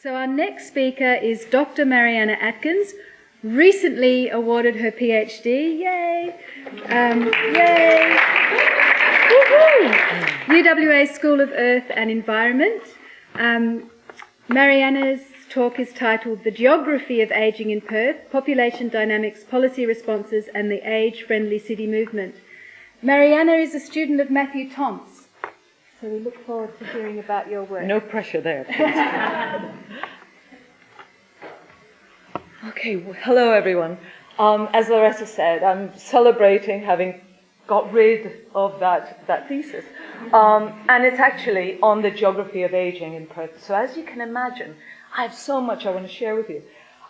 So our next speaker is Dr. Mariana Atkins, recently awarded her PhD. Yay! Yay! Woo-hoo! UWA School of Earth and Environment. Mariana's talk is titled The Geography of Aging in Perth, Population Dynamics, Policy Responses and the Age-Friendly City Movement. Mariana is a student of Matthew Tom's. So we look forward to hearing about your work. No pressure there, please. Okay, well, hello everyone. As Loretta said, I'm celebrating having got rid of that thesis. And it's actually on the geography of aging in Perth. So as you can imagine, I have so much I want to share with you.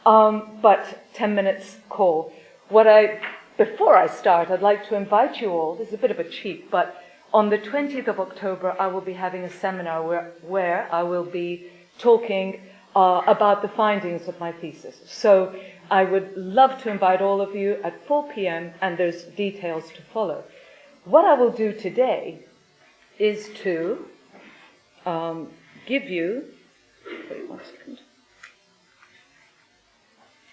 But 10 minutes call. Before I start, I'd like to invite you all, this is a bit of a cheat, but on the 20th of October, I will be having a seminar where I will be talking about the findings of my thesis. So I would love to invite all of you at 4 p.m. and there's details to follow. What I will do today is to give you, wait 1 second,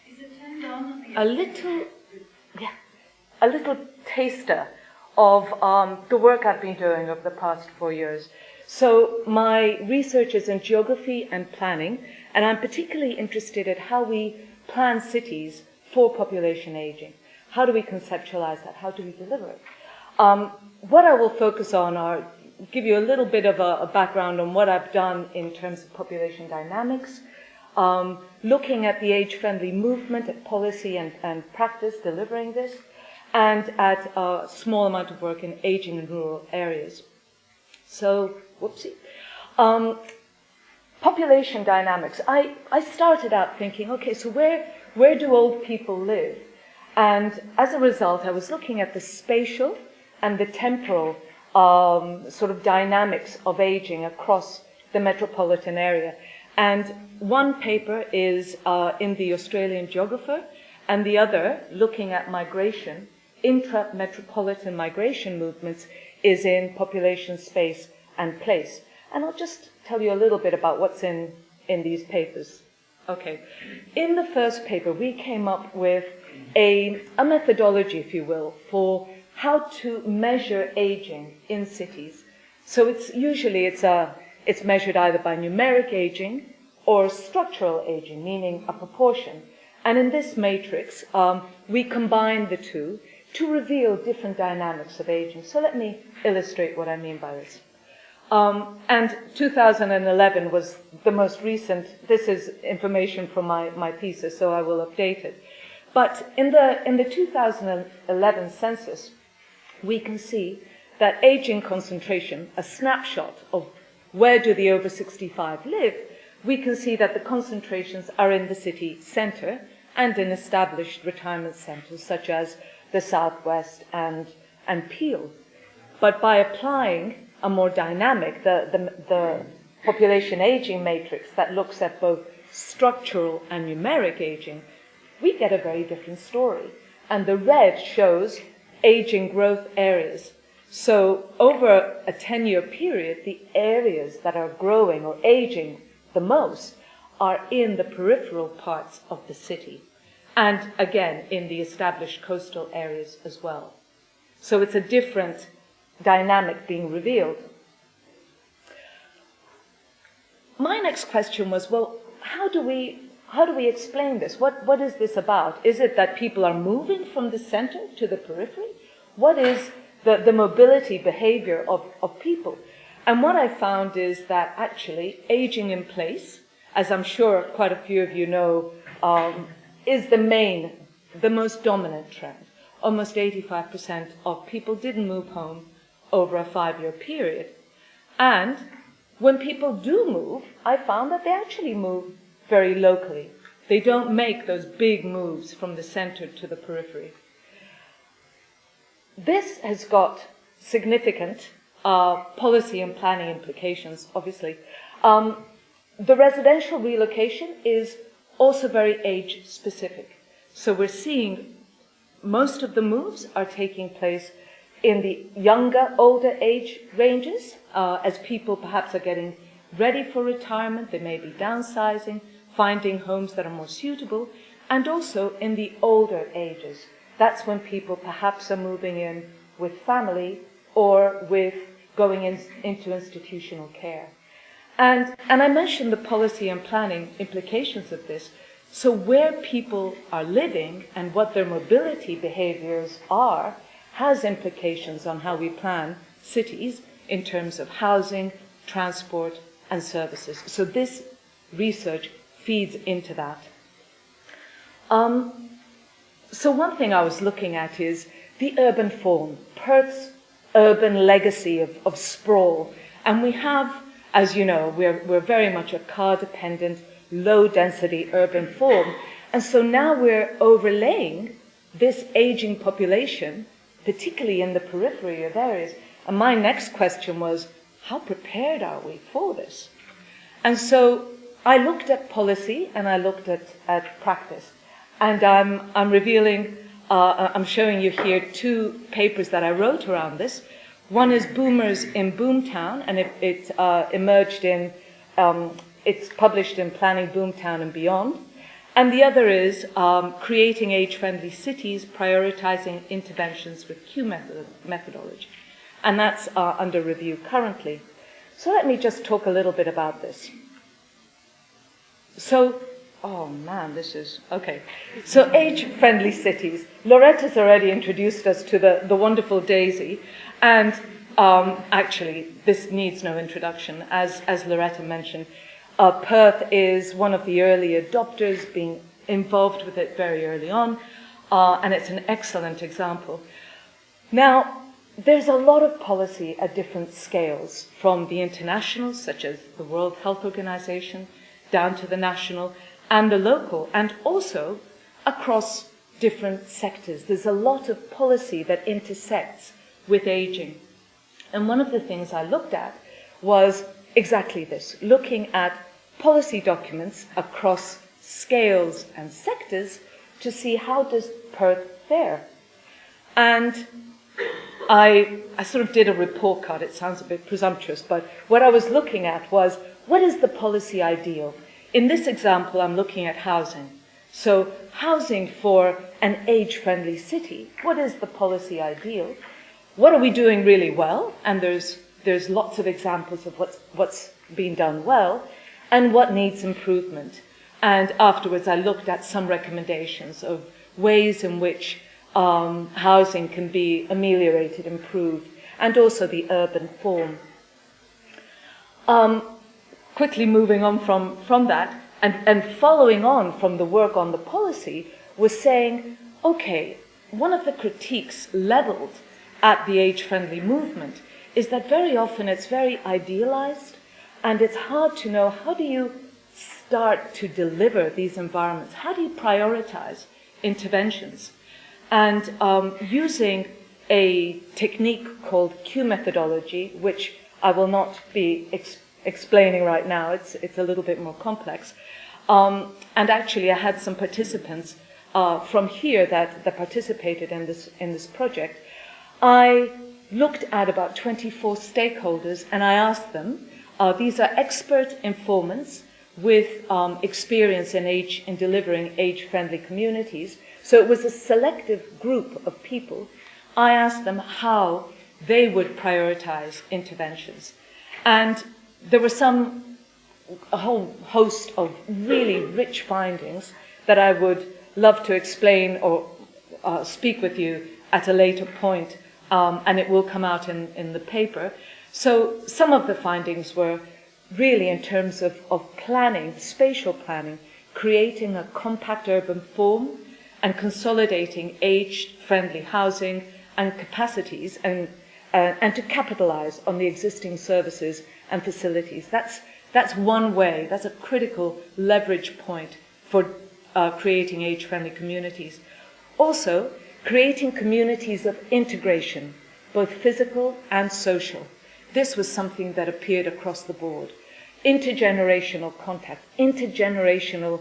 Is it turned on? a little taster of the work I've been doing over the past 4 years. So my research is in geography and planning, and I'm particularly interested in how we plan cities for population aging. How do we conceptualize that? How do we deliver it? What I will focus on are, give you a little bit of a background on what I've done in terms of population dynamics, looking at the age-friendly movement, at policy and practice delivering this, and at a small amount of work in aging in rural areas. So, whoopsie. Population dynamics. I started out thinking, okay, so where do old people live? And as a result, I was looking at the spatial and the temporal sort of dynamics of aging across the metropolitan area. And one paper is in the Australian Geographer, and the other, looking at migration, intra-metropolitan migration movements, is in Population, Space and Place. And I'll just tell you a little bit about what's in these papers. Okay. In the first paper, we came up with a methodology, if you will, for how to measure aging in cities. So it's measured either by numeric aging or structural aging, meaning a proportion. And in this matrix, we combine the two to reveal different dynamics of aging. So let me illustrate what I mean by this. And 2011 was the most recent. This is information from my thesis, so I will update it. But in the 2011 census, we can see that aging concentration, a snapshot of where do the over 65 live, we can see that the concentrations are in the city centre and in established retirement centres such as the Southwest and Peel. But by applying a more dynamic, the population aging matrix that looks at both structural and numeric aging, we get a very different story. And the red shows aging growth areas. So over a 10-year period, the areas that are growing or aging the most are in the peripheral parts of the city. And again, in the established coastal areas as well. So it's a different dynamic being revealed. My next question was, well, how do we explain this? What is this about? Is it that people are moving from the center to the periphery? What is the mobility behavior of people? And what I found is that actually aging in place, as I'm sure quite a few of you know, is the most dominant trend. Almost 85% of people didn't move home over a 5-year period. And when people do move, I found that they actually move very locally. They don't make those big moves from the center to the periphery. This has got significant policy and planning implications, obviously. The residential relocation is also very age-specific. So we're seeing most of the moves are taking place in the younger, older age ranges, as people perhaps are getting ready for retirement, they may be downsizing, finding homes that are more suitable, and also in the older ages. That's when people perhaps are moving in with family or with going into institutional care. And I mentioned the policy and planning implications of this. So where people are living and what their mobility behaviors are has implications on how we plan cities in terms of housing, transport, and services. So this research feeds into that. So one thing I was looking at is the urban form, Perth's urban legacy of sprawl. And we have, as you know, we're very much a car-dependent, low-density urban form. And so now we're overlaying this aging population, particularly in the periphery of areas. And my next question was, how prepared are we for this? And so I looked at policy and I looked at practice. And I'm revealing, I'm showing you here 2 papers that I wrote around this. One is Boomers in Boomtown, and it emerged in, it's published in Planning Boomtown and Beyond. And the other is Creating Age-Friendly Cities, Prioritizing Interventions with Q Methodology. And that's under review currently. So let me just talk a little bit about this. So, oh man, this is, okay. So age-friendly cities. Loretta's already introduced us to the wonderful Daisy. And actually, this needs no introduction. As Loretta mentioned, Perth is one of the early adopters, being involved with it very early on. And it's an excellent example. Now, there's a lot of policy at different scales, from the international, such as the World Health Organization, down to the national and the local, and also across different sectors. There's a lot of policy that intersects with aging. And one of the things I looked at was exactly this, looking at policy documents across scales and sectors to see how does Perth fare. And I sort of did a report card. It sounds a bit presumptuous, but what I was looking at was, what is the policy ideal? In this example, I'm looking at housing. So housing for an age-friendly city, what is the policy ideal? What are we doing really well? And there's lots of examples of what's being done well, and what needs improvement. And afterwards, I looked at some recommendations of ways in which housing can be ameliorated, improved, and also the urban form. Quickly moving on from that, and following on from the work on the policy, was saying, okay, one of the critiques leveled at the age-friendly movement is that very often it's very idealized, and it's hard to know, how do you start to deliver these environments? How do you prioritize interventions? And using a technique called Q methodology, which I will not be explaining right now, it's a little bit more complex. And actually I had some participants from here that participated in this project. I looked at about 24 stakeholders and I asked them, these are expert informants with experience in delivering age-friendly communities. So it was a selective group of people. I asked them how they would prioritize interventions. And there were a whole host of really rich findings that I would love to explain or speak with you at a later point, and it will come out in the paper. So some of the findings were really in terms of planning, spatial planning, creating a compact urban form and consolidating age-friendly housing and capacities, and to capitalize on the existing services and facilities. That's one way, that's a critical leverage point for creating age-friendly communities. Also, creating communities of integration, both physical and social. This was something that appeared across the board. Intergenerational contact, intergenerational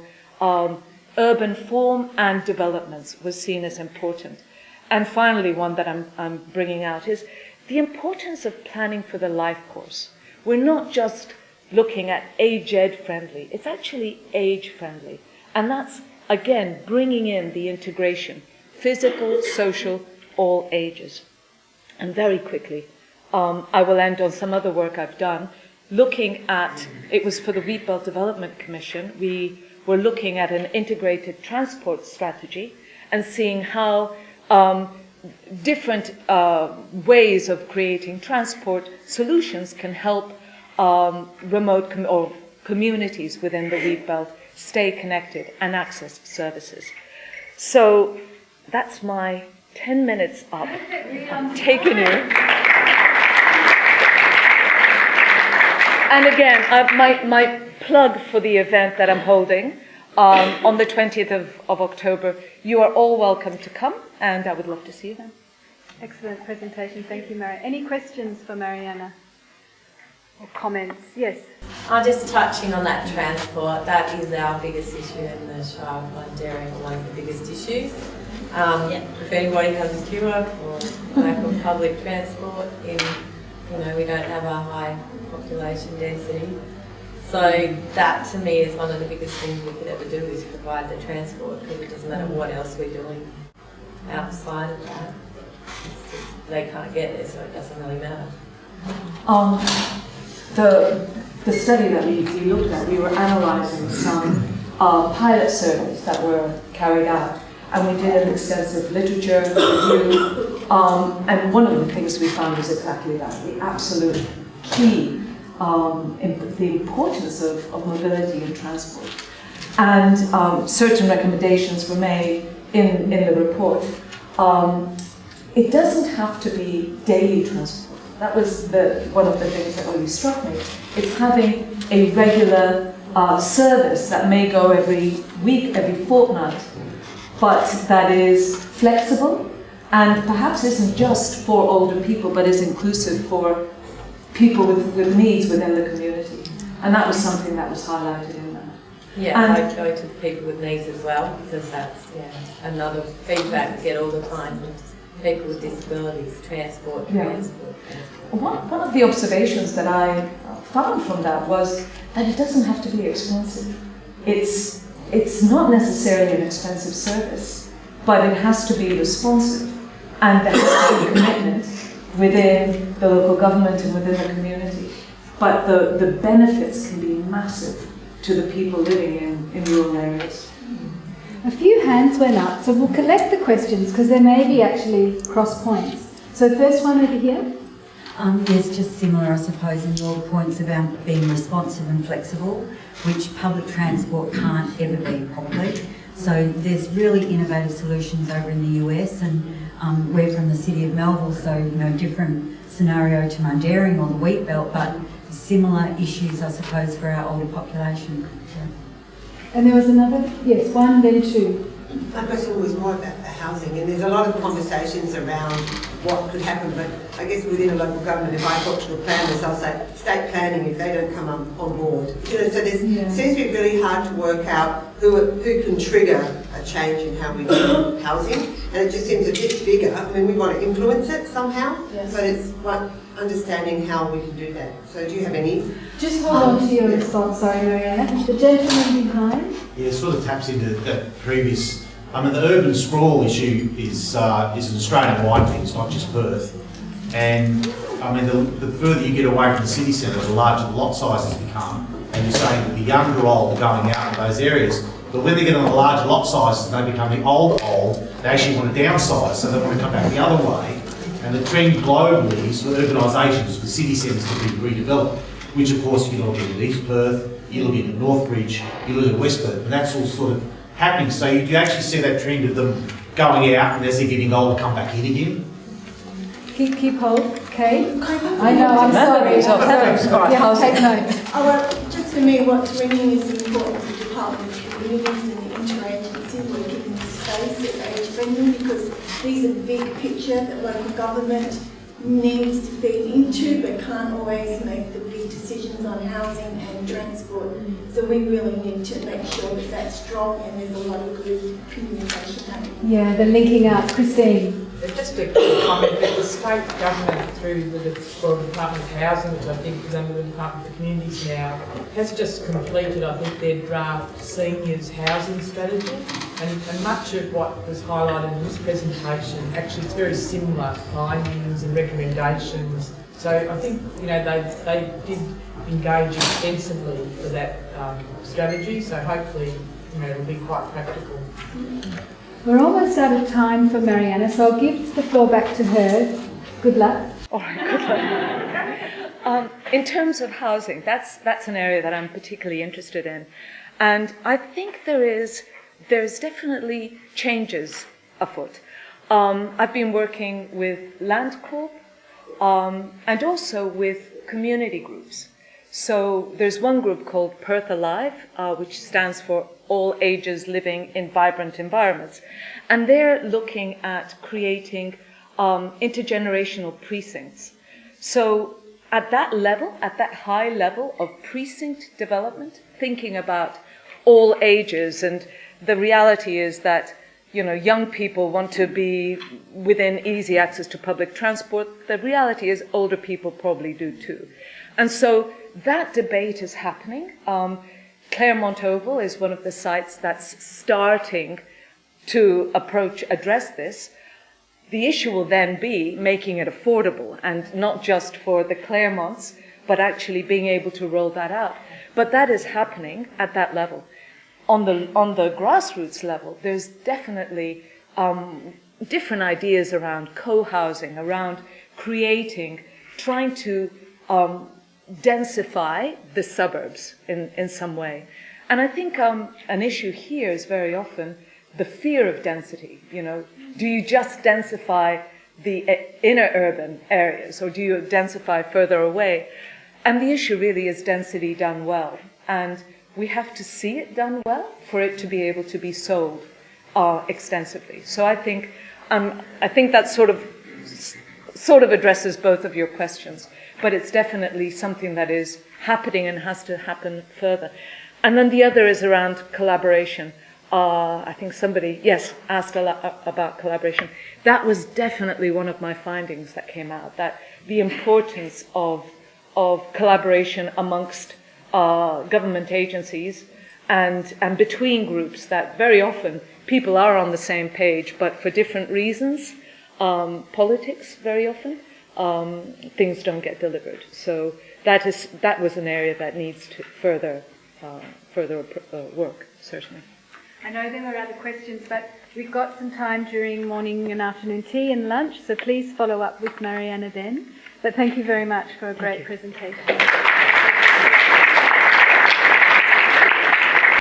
urban form and developments was seen as important. And finally, one that I'm bringing out is the importance of planning for the life course. We're not just looking at age-ed friendly. It's actually age-friendly. And that's, again, bringing in the integration, physical, social, all ages. And very quickly, I will end on some other work I've done, looking at, it was for the Wheatbelt Development Commission, we were looking at an integrated transport strategy and seeing how different ways of creating transport solutions can help remote or communities within the Wheatbelt stay connected and access services. So that's my 10 minutes up. I'm taking you. And again, my plug for the event that I'm holding on the 20th of October, you are all welcome to come, and I would love to see you then. Excellent presentation. Thank you, Mariana. Any questions for Mariana? Or comments? Yes. Just touching on that transport, that is our biggest issue in the Shire of Mundaring, one of the biggest issues. If anybody comes to us for lack of public transport, we don't have a high population density. So that to me is one of the biggest things we could ever do, is provide the transport, because it doesn't matter what else we're doing outside of that. It's just, they can't get there, so it doesn't really matter. The study that we looked at, we were analysing some pilot surveys that were carried out, and we did an extensive literature review, and one of the things we found was exactly that, the absolute key, the importance of mobility and transport. And certain recommendations were made in the report. It doesn't have to be daily transport. That was one of the things that really struck me. It's having a regular service that may go every week, every fortnight, but that is flexible and perhaps isn't just for older people, but is inclusive for people with needs within the community. And that was something that was highlighted in that. Yeah, I go to people with needs as well, because that's another feedback we get all the time. People with disabilities, transport. One of the observations that I found from that was that it doesn't have to be expensive. It's not necessarily an expensive service, but it has to be responsive, and there has to be commitment within the local government and within the community. But the benefits can be massive to the people living in rural areas. A few hands went up, so we'll collect the questions because there may be actually cross points. So first one over here. Yes, just similar, I suppose, in your points about being responsive and flexible, which public transport can't ever be properly. So there's really innovative solutions over in the US, and we're from the city of Melville, so different scenario to Mundaring or the Wheatbelt, but similar issues, I suppose, for our older population. And there was another, yes, one, then two. My question was more about the housing, and there's a lot of conversations around what could happen, but I guess within a local government, if I talk to the planners, I'll say state planning if they don't come on board. So there's seems to be really hard to work out who can trigger a change in how we do housing, and it just seems a bit bigger. I mean, we want to influence it somehow, but it's like understanding how we can do that. So do you have any? Just hold on to your response, sorry, Mariana. The gentleman behind. Yeah, it sort of taps into that previous. I mean, the urban sprawl issue is an Australian-wide thing. It's not just Perth. And I mean, the further you get away from the city centre, the larger the lot sizes become. And you're saying that the young or old are going out in those areas. But when they get on the larger lot sizes and they become the old, they actually want to downsize, so they want to come back the other way. And the trend globally is for urbanisations, for city centres to be redeveloped, which of course you're looking at East Perth, you're looking at Northbridge, you're looking at West Perth, and that's all sort of happening. So you actually see that trend of them going out, and as they're getting older, come back in again. Keep hold, Kay. I know, I'm sorry. Yeah, take notes. Oh, well, just for me, what's ringing is the importance of departmental communities and the interagency working in this space of age friendly, because these are the big picture that local government needs to feed into, but can't always make the big decisions on housing and transport. So we really need to make sure that that's strong, and there's a lot of good communication happening. Yeah, the linking up. Christine. Just a quick comment that the state government, through the Department of Housing, which I think is under the Department for Communities now, has just completed, I think, their draft seniors housing strategy, and much of what was highlighted in this presentation actually is very similar findings and recommendations. So I think, you know, they did engage extensively for that strategy, so hopefully, you know, it'll be quite practical. We're almost out of time for Mariana, so I'll give the floor back to her. Good luck. All right, good luck. In terms of housing, that's an area that I'm particularly interested in. And I think there's definitely changes afoot. I've been working with Land Corp and also with community groups. So there's one group called Perth Alive, which stands for All Ages Living in Vibrant Environments. And they're looking at creating intergenerational precincts. So at that level, at that high level of precinct development, thinking about all ages, and the reality is that, you know, young people want to be within easy access to public transport. The reality is older people probably do too. And so that debate is happening. Claremont Oval is one of the sites that's starting to address this. The issue will then be making it affordable, and not just for the Claremonts, but actually being able to roll that out. But that is happening at that level. On the grassroots level, there's definitely different ideas around co-housing, around creating, trying to densify the suburbs in some way. And I think an issue here is very often the fear of density. You know, do you just densify the inner urban areas, or do you densify further away? And the issue really is density done well. And we have to see it done well for it to be able to be sold extensively. So I think that sort of addresses both of your questions. But it's definitely something that is happening and has to happen further. And then the other is around collaboration. I think somebody, asked a lot about collaboration. That was definitely one of my findings that came out, that the importance of collaboration amongst government agencies and between groups, that very often people are on the same page, but for different reasons, politics very often, things don't get delivered. So that was an area that needs to further work, certainly. I know there were other questions, but we've got some time during morning and afternoon tea and lunch, so please follow up with Mariana then. But thank you very much for a great presentation.